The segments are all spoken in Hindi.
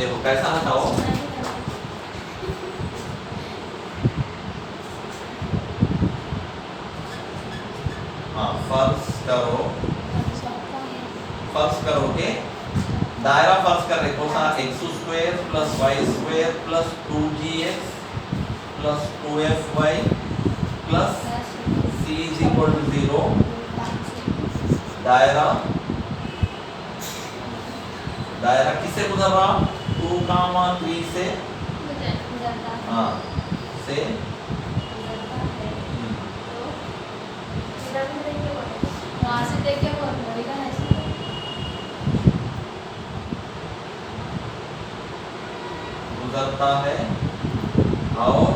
देखो कैसा हटाओ, हाँ फर्ज करो के दायरा फर्ज कर रहे कौन सा, x square plus y square plus 2gx plus 2fy plus c is equal to 0। दायरा दायरा किससे गुजर रहा, 2, 3 से, हाँ से वहाँ से देख के फॉर्मूला का ऐसे गुजरता है और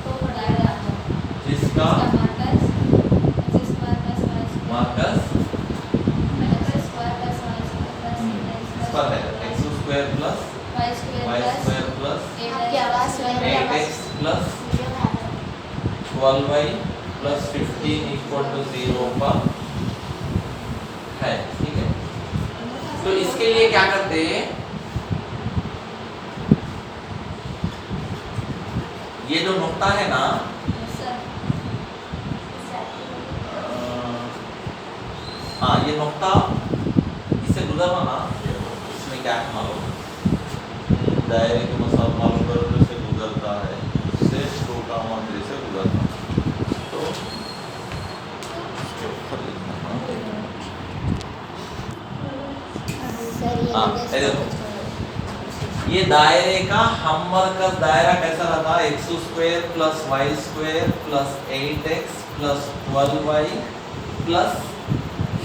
तो बढ़ाया जिसका मार्कस पर है x square plus y square plus 8x plus 12y plus 15 equal to 0 पर है। ठीक है, तो इसके लिए क्या करते हैं, ये जो नुक्ता है ना, हाँ ये नुक्ता इससे गुजरना ना, इसमें क्या है मालूम, दायरे के मसाल मालूम करो से गुजरता है, इससे 2, 3 से गुजरता है। तो इसके ऊपर लिखना हाँ, ये दायरे का हम मरकज दायरा कैसा रहता है, x square plus y square plus 8x plus 12y plus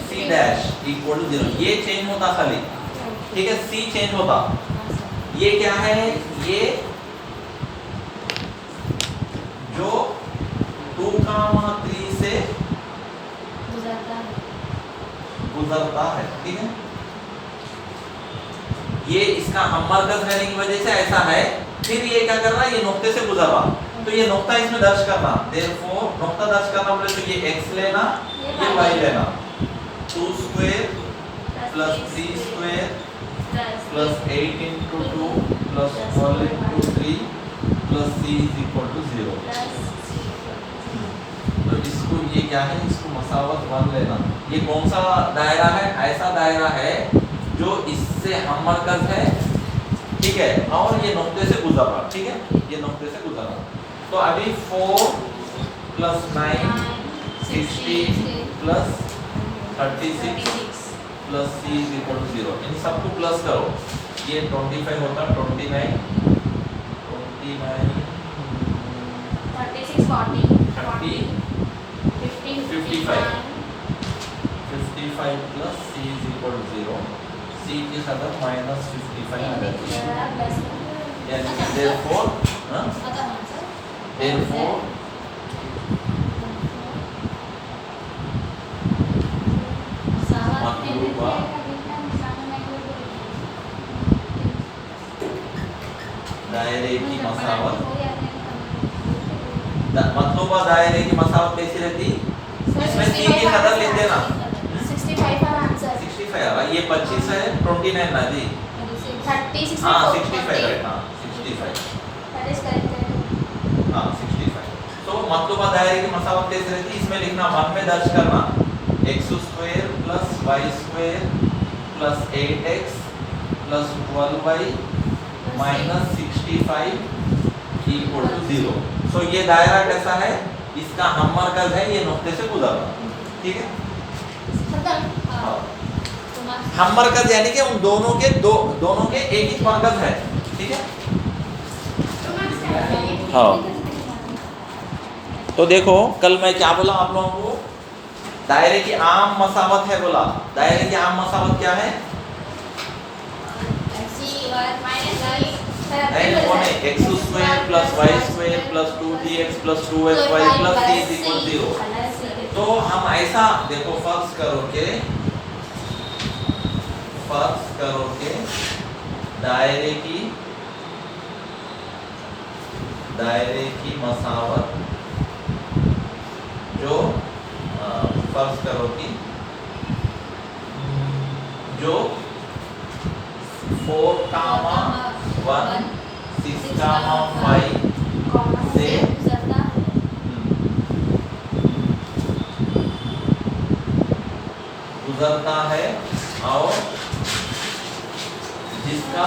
c dash equal to 0। ये चेंज होता खाली, ठीक है, c चेंज होता। ये क्या है, ये जो 2, 3 से गुजरता है, ठीक है, ये इसका हम मरकज रहने की वजह से ऐसा है। फिर ये क्या कर रहा है, ये नुक्ते से गुजर रहा, तो ये नुक्ता इसमें दर्ज करना, देयरफॉर नुक्ता दर्ज करना बोले तो ये x लेना, ये y लेना, 2 square plus 3 square plus 8 into 2 plus 12 into 3 plus c is equal to 0। तो इसको ये क्या है, इसको मसावत 1 लेना। ये कौन सा दायरा है, ऐसा दायरा है जो इससे हम मरकज है, ठीक है, और ये नुक्ते से गुजर रहा, ठीक है, ये नुक्ते से गुजर रहा। तो अभी 4 plus 9 60 plus 36 plus c is equal to 0। इन सबको प्लस करो, ये 25 होता, 29 36 40 30 55 plus c is equal to 0। c के साथ माइनस 55 आ जाती है, यानी therefore मतलूबा दायरे की मसावत, मतलूबा दायरे की मसावत कैसी रहती, इसमें c की कदर लिख देना, 65 का आंसर 65 आ रहा, ये 25 है, 29 ना जी, 36 हाँ 65 राइट, हाँ 65, दैट इज करेक्ट, हाँ 65। तो मतलूबा दायरे की मसावत कैसे रहती, इसमें लिखना 1 में दर्ज करना, x square plus y square plus 8x plus 12y minus 65 equal to 0। So ये दायरा कैसा है, इसका हम मरकज है, ये नुक्ते से गुजर रहा, ठीक है, हाँ। हम मरकज यानी कि उन दोनों के एक ही मरकज है, ठीक है, हाँ। तो देखो कल मैं क्या बोला आप लोगों को, दायरे की आम मसावत है बोला, दायरे की आम मसावत क्या है, x square plus y square plus 2gx plus 2fy plus c is equal 0। तो हम ऐसा देखो फर्ज करो के दायरे की मसावत जो फर्ज करो कि जो 4, 1, 6, 5 से गुजरता है और जिसका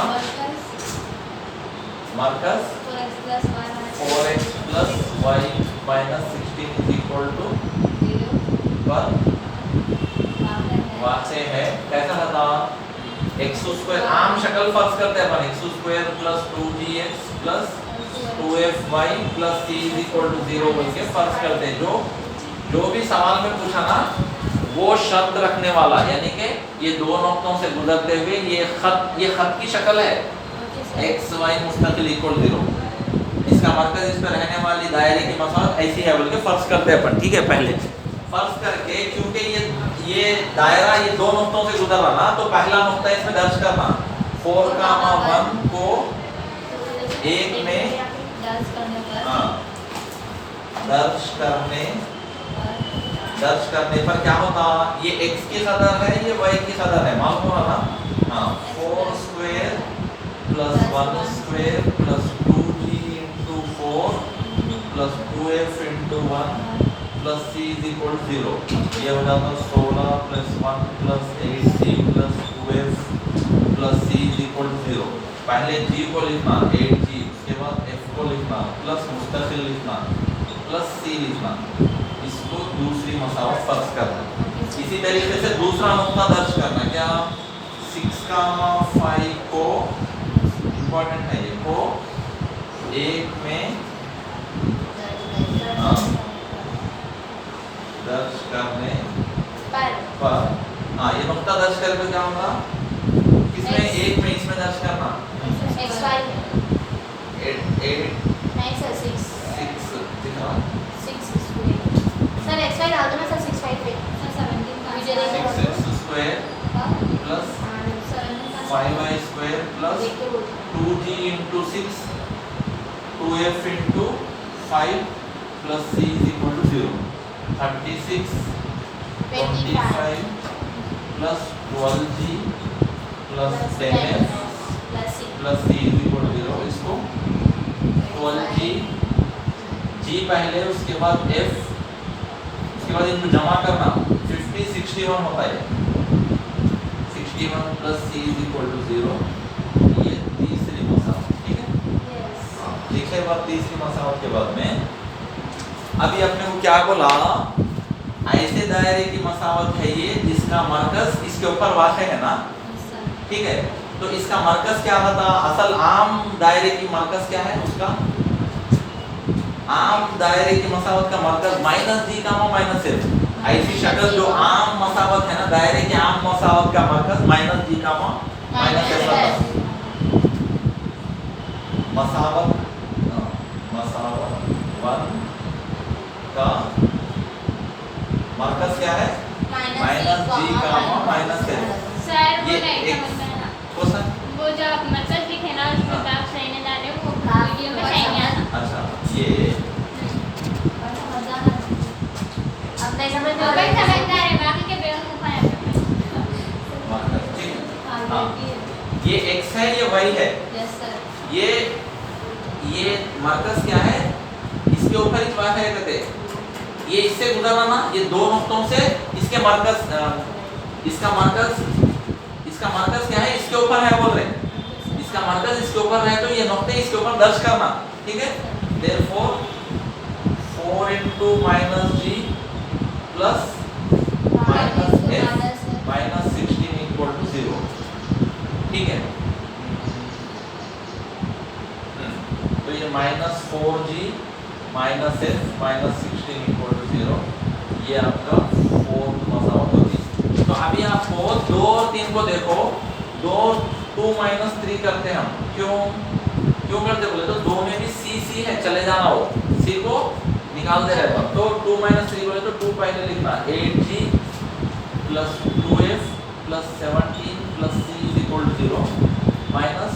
Marcus 4x plus y minus 16 is equal to पर वाक़े है। कैसा था x स्क्वायर आम शक्ल फर्ज करते हैं अपन, x square plus 2gx plus 2fy plus c is equal to 0 बोल के फर्ज करते हैं। जो भी सवाल में पूछा ना वो शब्द रखने वाला, यानी कि ये दो नोक्तों से गुजरते हुए ये खत की शक्ल है x y मुस्तकिल इक्वल 0, इसका मरकज इस पर रहने वाली दायरे की मसावत ऐसी है बोल के फर्ज करते हैं अपन। ठीक है, पहले फर्ज करके क्योंकि ये दायरा ये दो नुक्तों से गुजर रहा ना, तो पहला नुक्ता इसमें दर्ज करना 4, 1 को एक में दर्ज करने पर क्या होता, ये x की सदर है, ये y की सदर है, मालूम हो रहा ना। 4 square plus 1 square plus 2g into 4 plus 2f into 1 plus c is equal 0। ये हो जाता 16 plus 1 plus 8g plus 2f plus c is equal 0। पहले g को लिखना 8g, उसके बाद f को लिखना प्लस मुस्तकिल लिखना प्लस c लिखना, इसको दूसरी मसावत फर्ज करना। इसी तरीके से दूसरा नुक्ता दर्ज करना, क्या 6, 5 को इम्पोर्टेंट है, ये को एक में दर्ज करने पर ये नुक्ता दर्ज करके क्या होगा, किसमें एक में इसमें दर्ज करना 6 डाल दो ना सर, 6 5 पे sir 17 6x square plus 5y square plus 2g into 6 2f into 5 plus c is equal to 0। 36 25 plus 12g plus 10f plus c is equal to 0। इसको 12g g पहले, उसके बाद f, उसके बाद इनको जमा करना 50 61 होता है, 61 plus c is equal to 0। ये तीसरी मसावत, ठीक है। लिखे बाद तीसरी मसावत के बाद में अभी अपने को क्या बोला, ऐसे दायरे की मसावत है ये जिसका मरकज इसके ऊपर वाक़े है ना, ठीक है। तो इसका मरकज क्या था, असल आम दायरे की मरकज क्या है, उसका आम दायरे की मसावत का मरकज माइनस जी कामा माइनस एफ। ऐसी शक्ल जो आम मसावत है ना, दायरे की आम मसावत का मरकज माइनस जी कामा माइनस एफ। मसावत 1 का मरकज क्या है, माइनस जी कामा माइनस एफ। सर ये एक क्वेश्चन, वो जो आप मरकज लिखे ना उसमें आप सही नहीं डाले, वो वीडियो में सही नहीं आता। अच्छा ये अब नहीं समझ में भाई समझदार है, बाकी के बेवकूफ हैं। मरकज, ठीक है। हाँ, ये x है, ये y है। Yes sir. ये मरकज क्या है, इसके ऊपर इस बात है कहते, ये इससे गुजरना ना, ये दो नुक्तों से इसके मरकज, इसका मरकज क्या है, इसके ऊपर है बोल रहे, इसका मरकज इसके ऊपर है, तो ये नुक्ते इसके ऊपर दर्ज करना, ठीक है। Therefore 4 into minus g plus minus f minus 16 equal to 0, ठीक है। तो ये minus 4g minus f minus 16 equal to 0, ये आपका फोर्थ मसावत होगी। तो अभी आपको 2 और 3 को देखो, 2 minus 3 करते हैं हम, क्यों करते बोले तो 2 में भी c है, चले जाना हो, c को निकालते रहते हैं। तो 2 minus 3 बोले तो 2 पहले लिखना 8g plus 2f plus 17 plus c is equal to 0 minus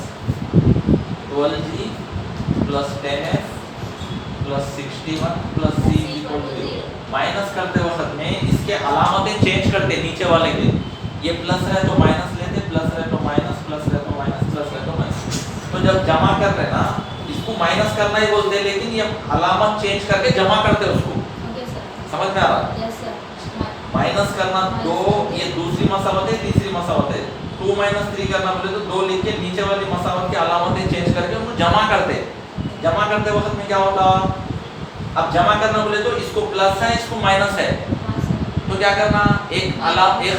12g plus 10f plus 61 plus c is equal to 0। Minus करते वक्त में इसके अलामतें चेंज करते नीचे वाले के, ये प्लस है तो माइनस लेते, प्लस है तो माइनस, प्लस है तो माइनस, जब जमा कर रहे ना इसको माइनस करना ही बोलते हैं, लेकिन ये अलामत चेंज करके जमा करते हैं उसको। Okay sir. समझ में आ रहा? Yes sir. माइनस करना 2, ये दूसरी मसावत है, तीसरी मसावत है। 2 - 3 करना बोले तो 2 लिख के नीचे वाली मसावत की अलामतें चेंज करके उनको जमा करते हैं। जमा करते वक्त में क्या होता, अब जमा करना बोले तो इसको प्लस है, इसको माइनस है, तो क्या करना, एक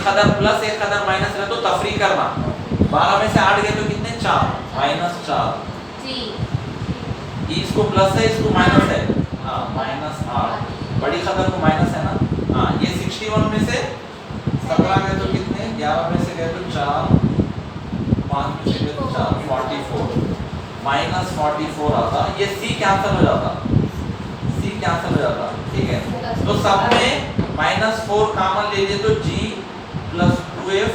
कदर प्लस एक कदर माइनस है, तो तफरी करना। 12 में से 8 गए तो कितने, 4 -4 जी। इसको प्लस है, इसको माइनस है, हाँ -8। बड़ी कदर को माइनस है ना, हाँ। ये 61 में से 17 गए तो कितने, 11 में से गए तो 4, 5 में से गए तो 4, 44 -44 आता। ये C कैंसिल हो जाता, C कैंसिल हो जाता, ठीक है। तो सब में -4 कॉमन ले लिए तो G + 2F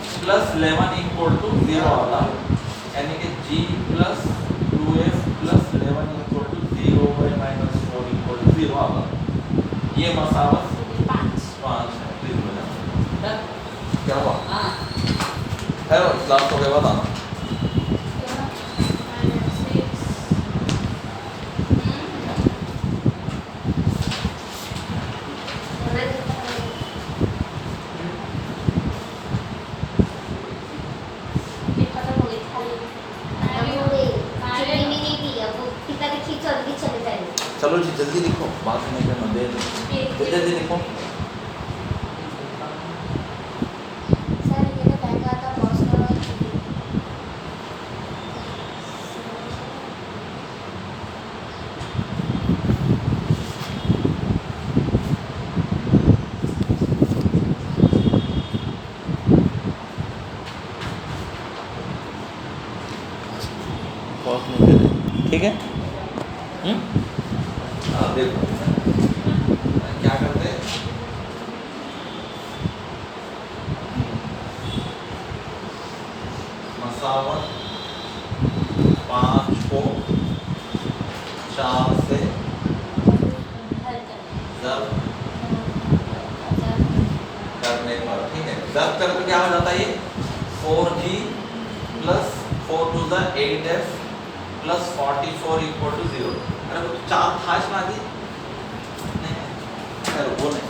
+ 11 = 0 आता, यानी कि G + 2F + 11 = 0 -4 = 0 आता। ये मसावत 5 है, क्लियर हो जाता। क्या हुआ? हाँ। हेलो, क्लास हो गया, बताना। चलो जी जल्दी लिखो, बात नहीं करना, जल्दी जल्दी लिखो। ठीक है, हाँ देखो क्या करते हैं, मसावत 5 को 4 से ज़ब्त करने पर, ठीक है। ज़ब्त करके क्या हो जाता है, ये 4G + 4 × 2 = 8F + 44 = 0। अरे वो 4 था इसमें आगे नहीं, अरे वो नहीं,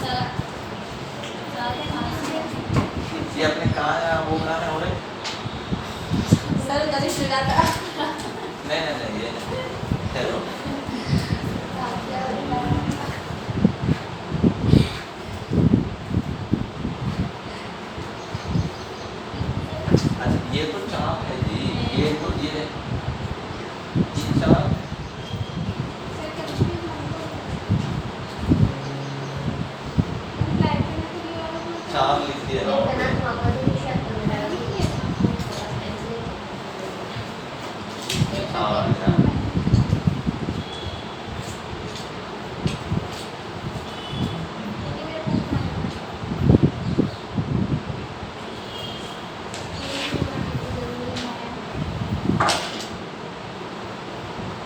ये अपने कहाँ है, वो कहाँ है, और सर गली सीधा था। नहीं ये हेलो, अच्छा ये तो 4 है जी, ये तो ये 4 4 लिख दिया ना,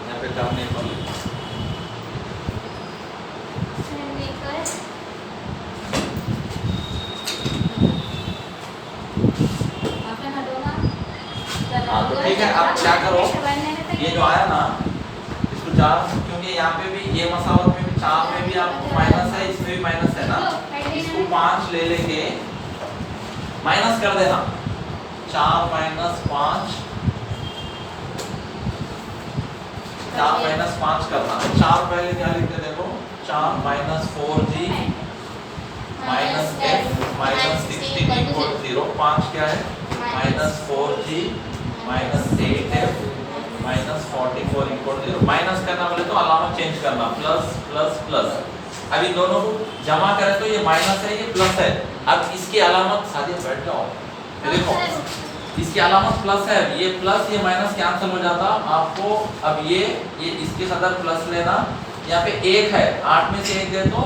यहाँ पे काम नहीं पड़ हाँ, तो ठीक है। अब क्या करो, ये जो आया ना इसको 4, क्योंकि यहाँ पे भी ये मसावत में भी 4 में भी आपको माइनस है, इसमें भी माइनस है ना, इसको 5 ले लेके माइनस कर देना, 4 - 5, 4 - 5 करना। 4 पहले क्या लिखते देखो, 4 - 4G - F - 16 = 0। 5 क्या है, -4G - 8F - 44 = 0। माइनस करना बोले तो अलामत चेंज करना, प्लस प्लस प्लस। अब इन दोनों को जमा करें तो ये माइनस है, ये प्लस है। अब इसकी अलामत, सादिया बैठ जाओ, ये देखो इसकी अलामत प्लस है, ये प्लस ये माइनस कैंसिल हो जाता आपको। अब ये इसके सदर प्लस लेना, यहाँ पे 1 है, 8 में से 1 गए तो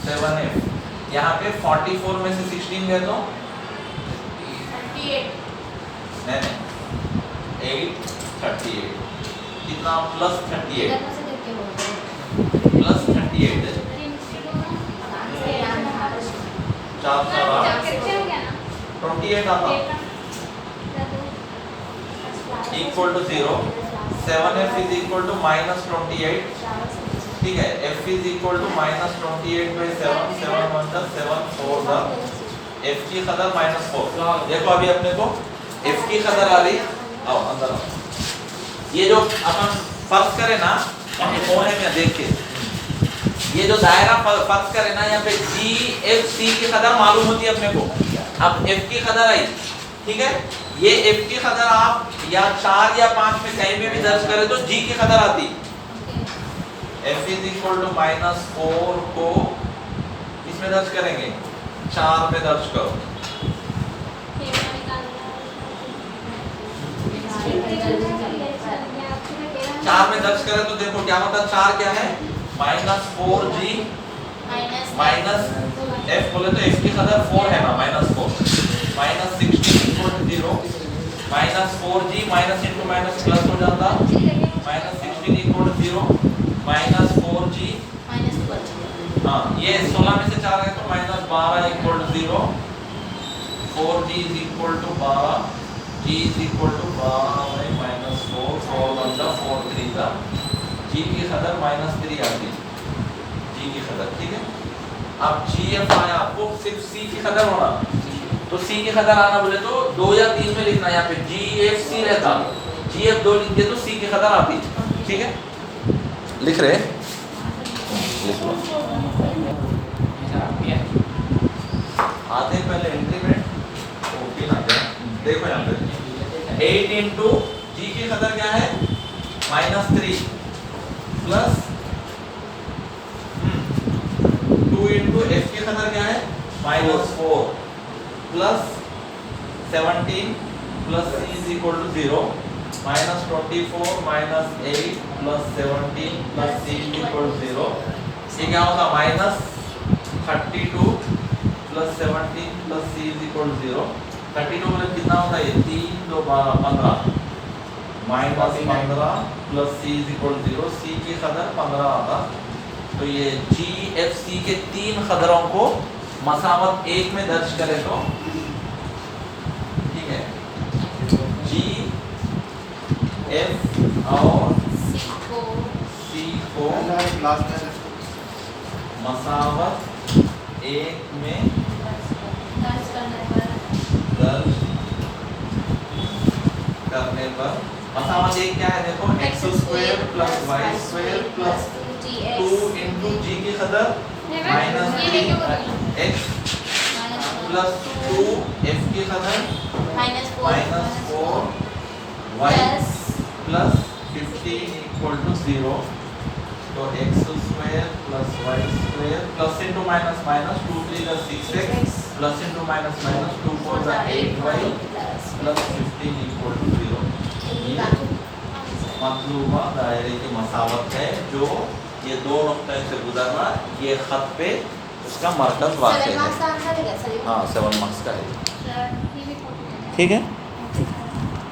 7F, यहाँ पे 44 में से 16 गए तो 38 नहीं 8 38 कितना, +38 +38 है, 4 4 8 28 आता। Equal to 0, 7f is equal to -28, ठीक है। f इज इक्वल टू -28/7, 7 1 7 4 द f की कदर -4। देखो अभी अपने को f की कदर आ रही, आओ अंदर आओ। ये जो अपन फर्ज करें ना, हम कौन है मैं देख के, ये जो दायरा फर्ज करें ना, यहाँ पे g f c की कदर मालूम होती है अपने को। अब f की कदर आई, ठीक है। ये f की कदर आप या 4 या 5 में कहीं में भी दर्ज करें तो g की कदर आती। f इज इक्वल टू -4 को इसमें दर्ज करेंगे, 4 में दर्ज करो। चार में दर्ज करें तो देखो क्या होता है, 4 क्या है -4g माइनस f बोले तो f की कदर 4 है ना, -4 -16 equal to 0, -4g minus into minus plus हो जाता, -16 इक्वल टू 0, -4g हाँ ये 16 में से 4 है तो -12 equal to 0, 4g is equal to 12, g is equal to 12 4, 4 1 4 3 का g की कदर -3 आती है, g की कदर, ठीक है। अब gf आया, आपको सिर्फ c की कदर होना, तो c की कदर आना बोले तो 2 या 3 में लिखना, यहाँ पे gfc रहता, gf 2 लिख दिए तो c की कदर आती, ठीक है। लिख रहे, लिख लो आते पहले इंक्रीमेंट ओपन आ गया। देखो यहाँ पे 8 इंटू जी की कदर क्या है -3 प्लस 2 इंटू एफ की कदर क्या है -4 plus 17 plus C is equal to 0, -24 -8 plus 17 plus C is equal to 0। ये क्या होगा -32 plus 17 plus C is equal to 0। 32 मतलब कितना होता है, 3 2 12 15 -15 plus C is equal to 0, C की कदर 15 आता। तो ये जी एफ सी के 3 कदरों को मसावत 1 में दर्ज करें तो ठीक है, जी एफ और सी को मसावत 1 में दर्ज करने पर मसावत 1 क्या है, देखो x² plus y² plus 2 into जी की कदर -3 x प्लस 2 f की कदर -4 y प्लस 15 इक्वल टू 0। तो x² plus y² plus into minus minus 2 3 6x plus into minus minus 2 4 8y plus 15 equal to 0। ये मतलूबा दायरे की मसावत है जो ये 2 नुक्ते से गुजरना, ये खत पे उसका मरकज वाक़ है। हाँ 7 मार्क्स का है, ठीक है।